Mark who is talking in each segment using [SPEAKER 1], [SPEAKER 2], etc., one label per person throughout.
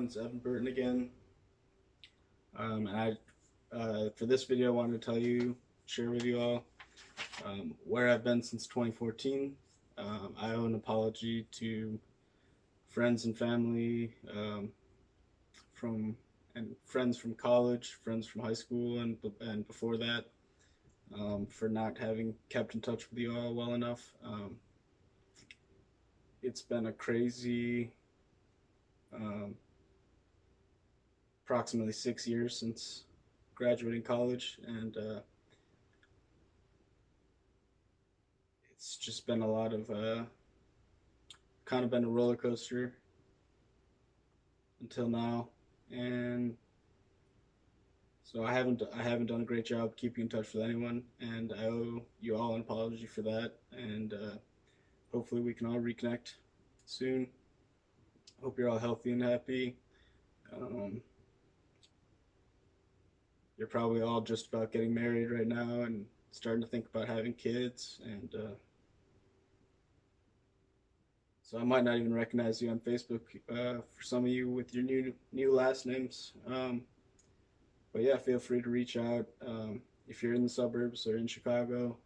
[SPEAKER 1] everyone, it's Evan Burton again. For this video, I wanted to share with you all where I've been since 2014. I owe an apology to friends and family from and friends from college, friends from high school, and before that, for not having kept in touch with you all well enough. It's been a crazy um, approximately 6 years since graduating college, and it's just been a lot of kind of been a roller coaster until now, and so I haven't done a great job keeping in touch with anyone, and I owe you all an apology for that, and hopefully we can all reconnect soon. Hope you're all healthy and happy. Um, you're probably all just about getting married right now and starting to think about having kids, and so I might not even recognize you on Facebook for some of you with your new last names. But yeah, feel free to reach out if you're in the suburbs or in Chicago.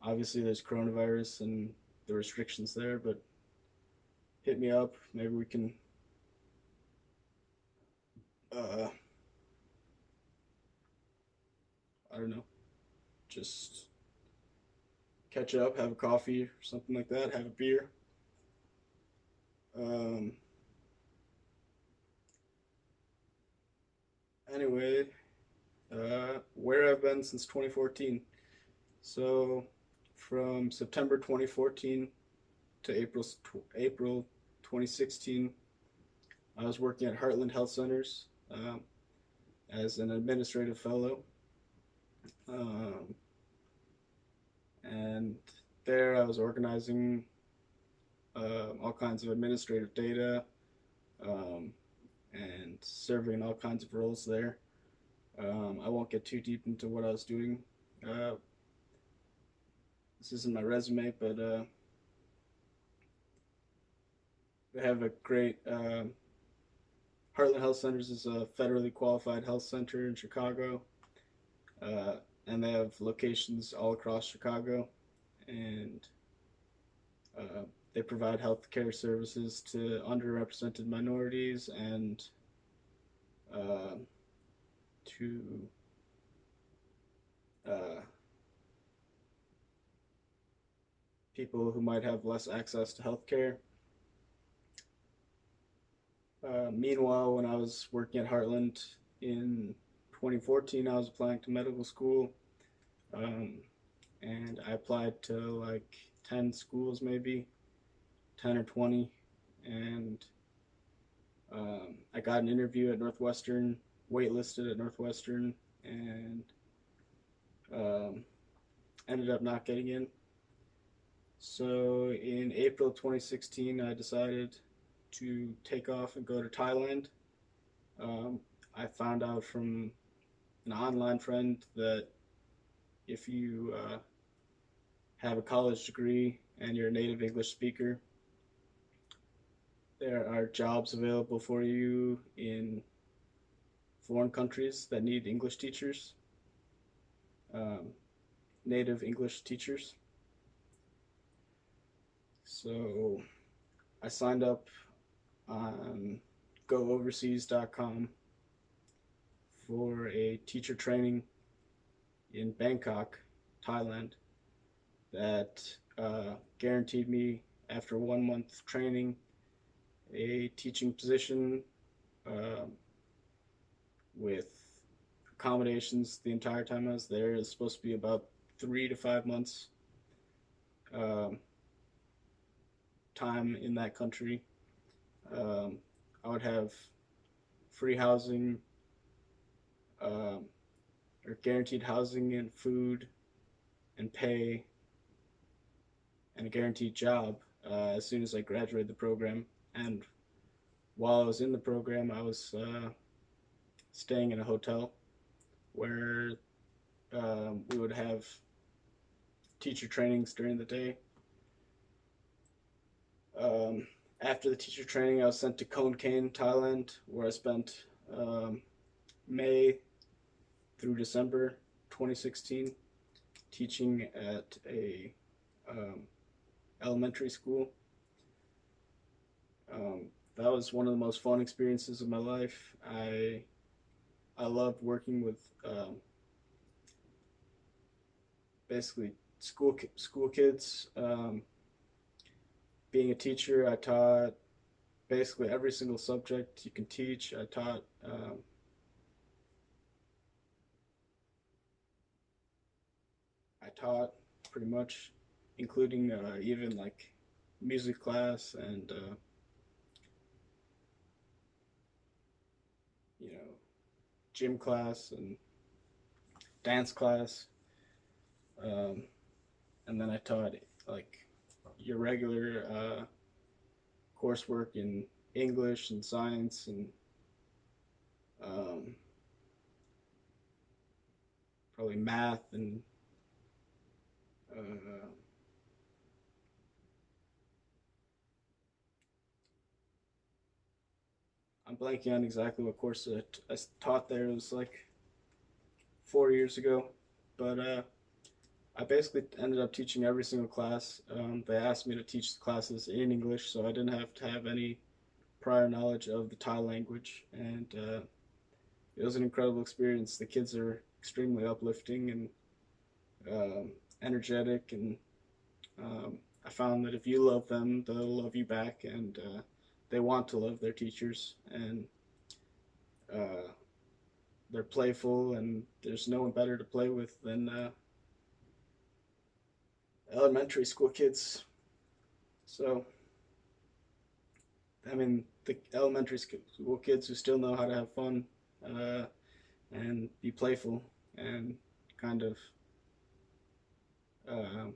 [SPEAKER 1] Obviously, there's coronavirus and the restrictions there, but hit me up. Maybe we can uh, I don't know, just catch up, have a coffee or something like that, have a beer. Um, anyway, where I've been since 2014. So from September 2014 to April 2016, I was working at Heartland Health Centers as an administrative fellow, um, and there I was organizing all kinds of administrative data um, and serving all kinds of roles there. I won't get too deep into what I was doing. Uh, this isn't my resume, but they have a great Heartland Health Centers is a federally qualified health center in Chicago, uh, and they have locations all across Chicago, and uh, they provide health care services to underrepresented minorities and uh, to uh, people who might have less access to health care. Meanwhile, when I was working at Heartland in 2014, I was applying to medical school, um, and I applied to like 10 schools, maybe 10 or 20, and I got an interview at Northwestern, waitlisted at Northwestern, and um, ended up not getting in. So in April 2016, I decided to take off and go to Thailand. Um, I found out from an online friend that if you have a college degree and you're a native English speaker, there are jobs available for you in foreign countries that need English teachers, um, native English teachers. So I signed up on gooverseas.com for a teacher training in Bangkok, Thailand, that guaranteed me, after 1 month training, a teaching position um, with accommodations the entire time I was there. It's supposed to be about 3 to 5 months um, time in that country. Um, I would have free housing, um, or guaranteed housing and food and pay, and a guaranteed job as soon as I graduated the program. And while I was in the program, I was staying in a hotel where we would have teacher trainings during the day. Um, After the teacher training, I was sent to Khon Kaen, Thailand, where I spent May through December 2016 teaching at a um, elementary school. That was one of the most fun experiences of my life. I loved working with basically school kids. Being a teacher, I taught basically every single subject you can teach. I taught pretty much, including even like music class and you know gym class and dance class. Um, and then I taught like your regular coursework in English and science and um, probably math and uh, I'm blanking on exactly what course I taught there. It was like 4 years ago, but I basically ended up teaching every single class. They asked me to teach the classes in English, so I didn't have to have any prior knowledge of the Thai language, and it was an incredible experience. The kids are extremely uplifting and energetic, and I found that if you love them, they'll love you back, and they want to love their teachers, and uh, they're playful, and there's no one better to play with than elementary school kids. So, I mean, the elementary school kids who still know how to have fun uh, and be playful and kind of uh,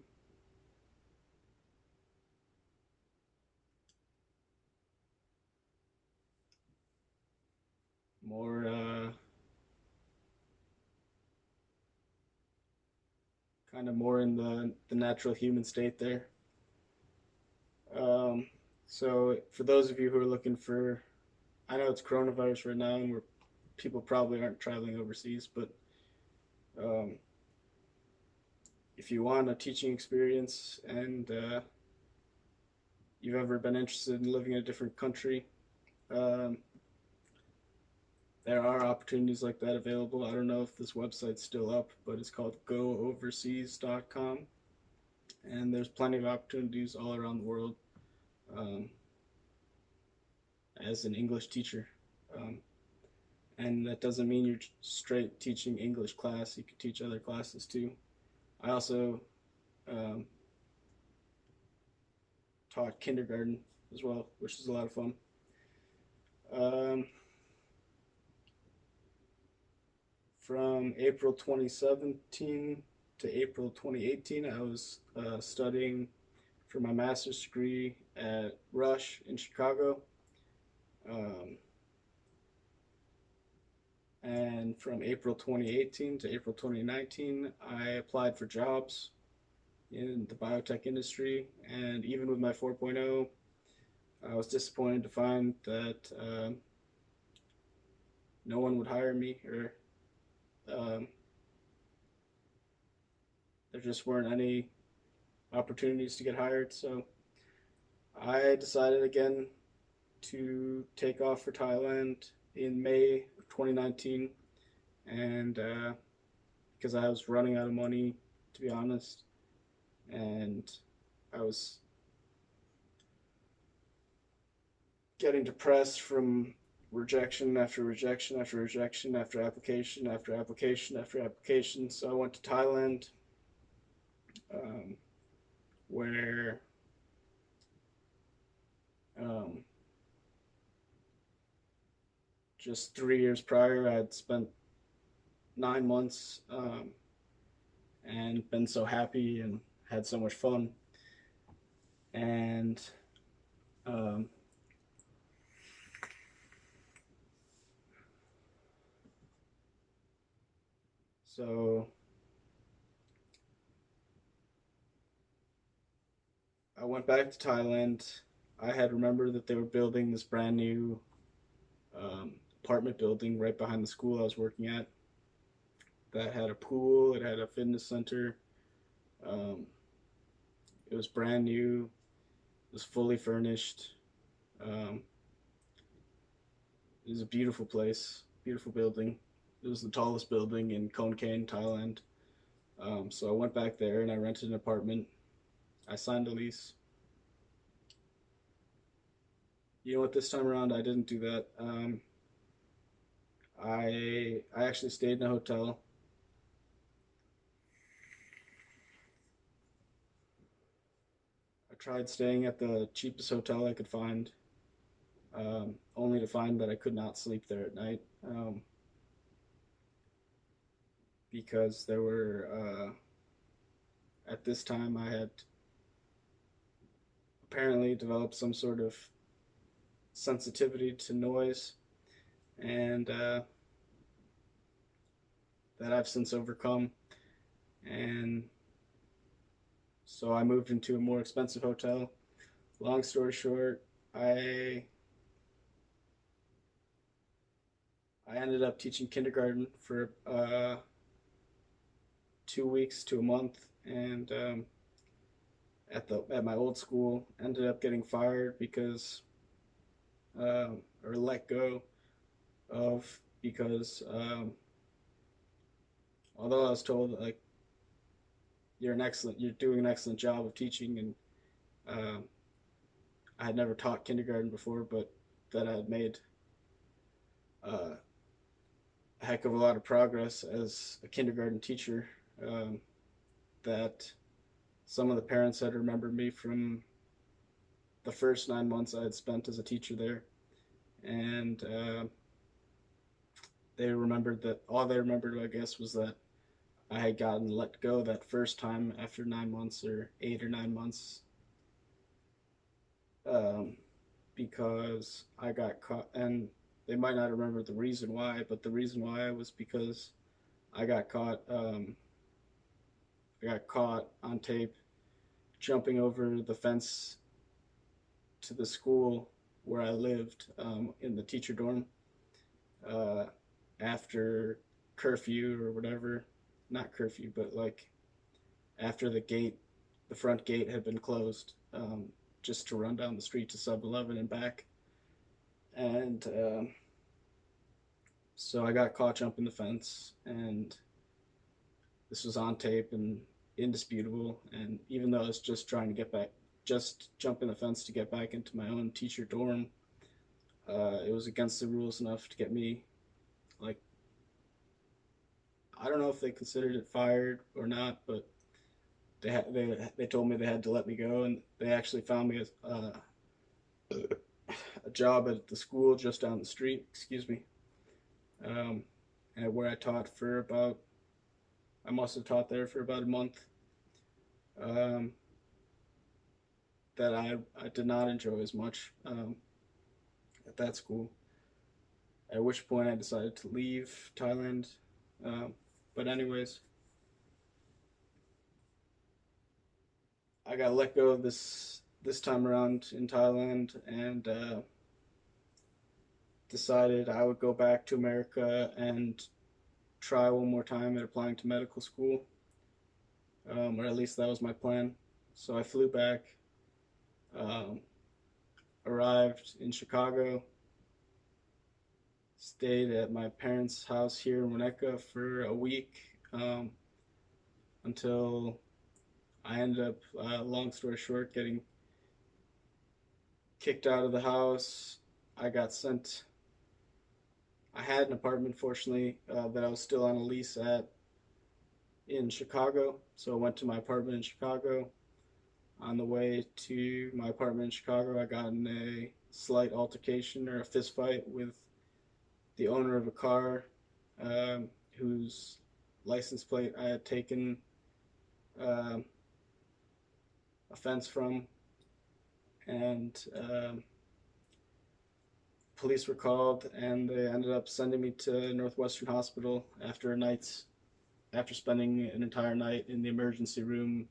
[SPEAKER 1] more kind of more in the natural human state there. Um, so for those of you who are looking for, I know it's coronavirus right now, and people probably aren't traveling overseas, but um, if you want a teaching experience and you've ever been interested in living in a different country, um, there are opportunities like that available. I don't know if this website's still up, but it's called gooverseas.com, and there's plenty of opportunities all around the world um, as an English teacher. Um, and that doesn't mean you're straight teaching English class. You can teach other classes too. I also um, taught kindergarten as well, which is a lot of fun. Um, from April 2017 to April 2018, I was studying for my master's degree at Rush in Chicago. Um, and from April 2018 to April 2019, I applied for jobs in the biotech industry. And even with my 4.0, I was disappointed to find that no one would hire me, or um, there just weren't any opportunities to get hired. So I decided again to take off for Thailand in May of 2019, and because I was running out of money, to be honest, and I was getting depressed from rejection after rejection after rejection after application after application after application. So I went to Thailand, um, where um, just 3 years prior I had spent 9 months and been so happy and had so much fun. And um, so I went back to Thailand I had remembered that they were building this brand new um, apartment building right behind the school I was working at that had a pool, it had a fitness center. Um, it was brand new, it was fully furnished. Um, it was a beautiful place, beautiful building. It was the tallest building in Khon Kaen, Thailand. So I went back there and I rented an apartment. I signed a lease. You know what? This time around, I didn't do that. I actually stayed in a hotel. I tried staying at the cheapest hotel I could find, only to find that I could not sleep there at night because there were at this time I had apparently developed some sort of sensitivity to noise, and that I've since overcome. And so I moved into a more expensive hotel. Long story short, I I ended up teaching kindergarten for 2 weeks to a month, and at my old school, ended up getting fired because or let go of because although I was told like you're doing an excellent job of teaching, and uh, I had never taught kindergarten before, but that I had made uh, a heck of a lot of progress as a kindergarten teacher. Um, that some of the parents had remembered me from the first 9 months I had spent as a teacher there, and they remembered that all they remembered, I guess, was that I had gotten let go that first time after 9 months or 8 or 9 months, um, because I got caught, and they might not remember the reason why, but the reason why was because I got caught. I got caught on tape jumping over the fence to the school where I lived in the teacher dorm uh, after curfew or whatever. Not curfew, but like after the front gate had been closed, just to run down the street to Sub 11 and back. And so I got caught jumping the fence, and this was on tape and indisputable. And even though I was just trying to get back, just jumping the fence to get back into my own teacher dorm, it was against the rules enough to get me, like, I don't know if they considered it fired or not, but they told me they had to let me go, and they actually found me a job at the school just down the street. Excuse me, um, and where I must have taught there for about a month. Um, that I did not enjoy as much at that school. At which point I decided to leave Thailand. Um, but anyways, I got let go of this time around in Thailand, and decided I would go back to America and try one more time at applying to medical school, or at least that was my plan. So I flew back, um, arrived in Chicago, stayed at my parents' house here in Winnetka for a week, until I ended up, long story short, getting kicked out of the house. I got sent. I had an apartment, fortunately, that I was still on a lease at in Chicago. So I went to my apartment in Chicago. On the way to my apartment in Chicago, I got in a slight altercation or a fist fight with the owner of a car, whose license plate I had taken um, offense from, and police were called, and they ended up sending me to Northwestern Hospital after spending an entire night in the emergency room,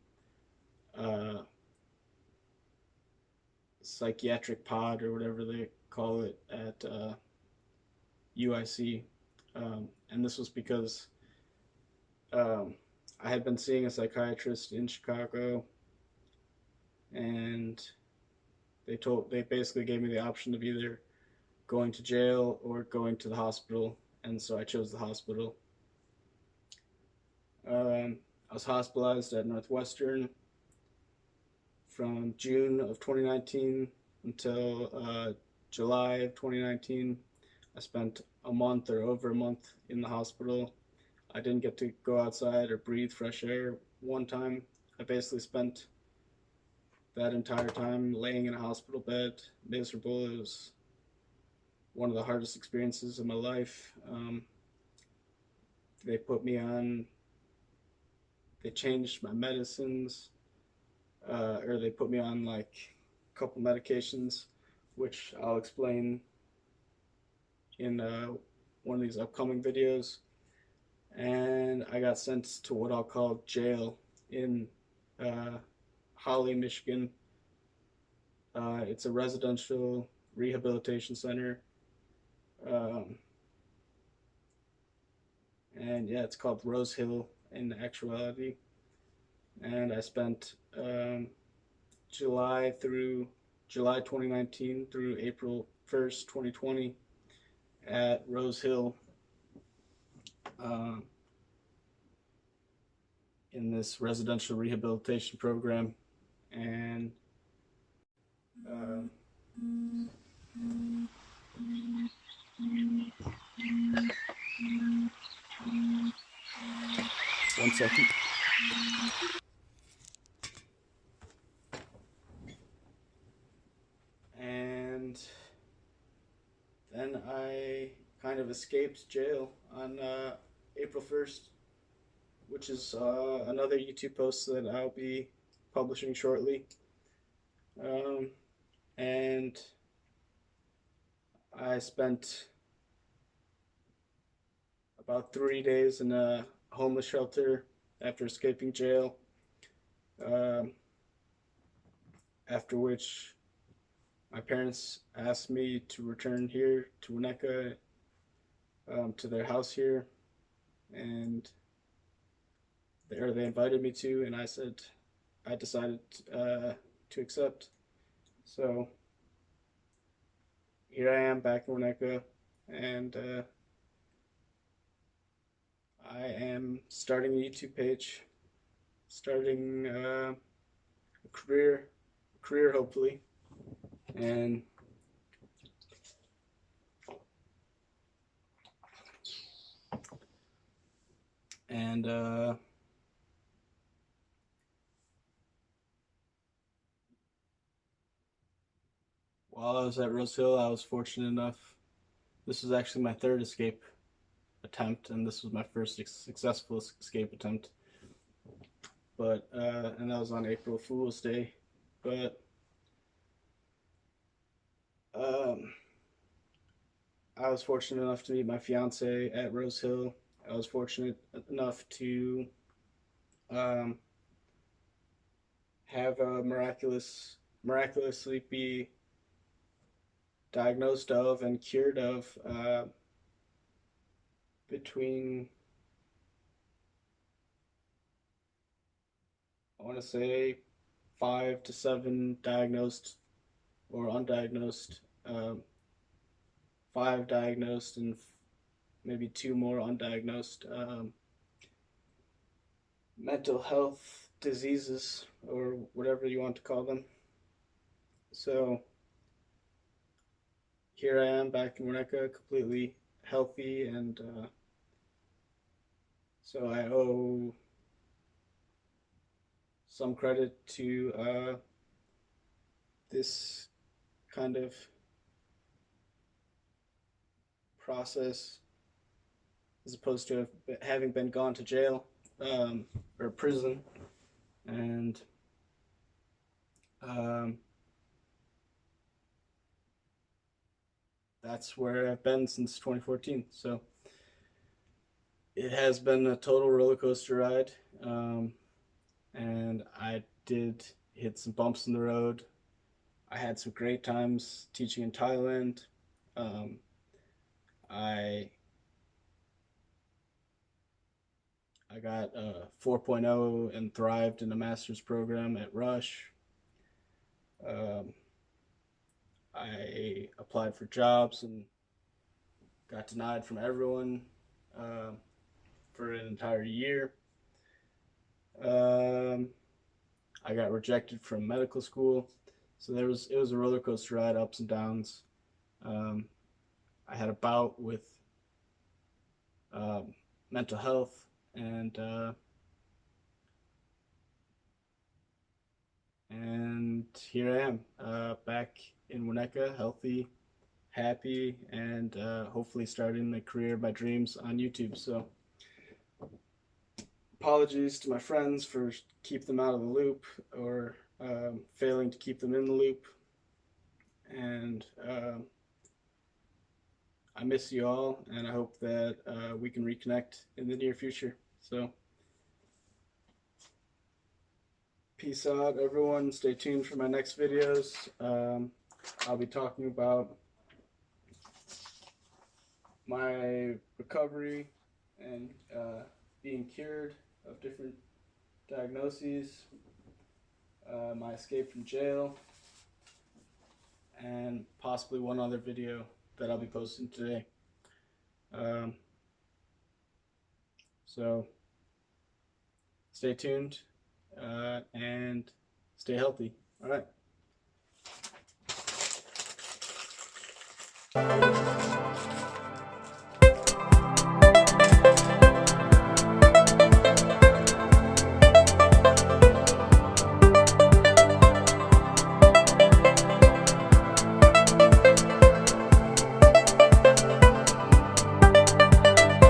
[SPEAKER 1] uh, psychiatric pod or whatever they call it at UIC. And this was because um, I had been seeing a psychiatrist in Chicago, and they basically gave me the option of either going to jail or going to the hospital, and so I chose the hospital. I was hospitalized at Northwestern from June of 2019 until July of 2019. I spent a month or over a month in the hospital. I didn't get to go outside or breathe fresh air one time. I basically spent that entire time laying in a hospital bed, miserable. It was one of the hardest experiences of my life. They put me on, they changed my medicines, or they put me on like a couple medications, which I'll explain in one of these upcoming videos. And I got sent to what I'll call jail in Holly, Michigan. It's a residential rehabilitation center. And yeah, it's called Rose Hill in actuality. And I spent July 2019 through April 1st, 2020 at Rose Hill um, in this residential rehabilitation program. And um, one second. And then I kind of escaped jail on April 1st, which is another YouTube post that I'll be publishing shortly. And I spent about 3 days in a homeless shelter after escaping jail. Um, After which my parents asked me to return here to Winnetka, to their house here, and they invited me to, and I decided to accept. So here I am back in Winnetka, and I am starting a YouTube page, starting a career hopefully, and and while I was at Rose Hill, I was fortunate enough. This was actually my third escape attempt, and this was my first successful escape attempt. But and that was on April Fool's Day. But um, I was fortunate enough to meet my fiance at Rose Hill. I was fortunate enough to um, have a miraculously be diagnosed of and cured of between, I want to say, 5 to 7 diagnosed or undiagnosed, 5 diagnosed, and maybe 2 more undiagnosed mental health diseases, or whatever you want to call them. So here I am back in Winnetka, completely healthy, and so I owe some credit to this kind of process, as opposed to having been gone to jail, or prison, and um, that's where I've been since 2014. So it has been a total roller coaster ride, and I did hit some bumps in the road. I had some great times teaching in Thailand. Um, I I got a 4.0 and thrived in a master's program at Rush. Um, I applied for jobs and got denied from everyone uh, for an entire year. Um, I got rejected from medical school, so it was a roller coaster ride, ups and downs. Um, I had a bout with um, mental health, and here I am, back in Winnetka, healthy, happy, and hopefully starting the career of my dreams on YouTube. So apologies to my friends for keep them out of the loop or failing to keep them in the loop. And I miss you all, and I hope that we can reconnect in the near future. So, peace out, everyone. Stay tuned for my next videos. I'll be talking about my recovery and being cured of different diagnoses, my escape from jail, and possibly one other video that I'll be posting today. Um, so stay tuned and stay healthy. All right.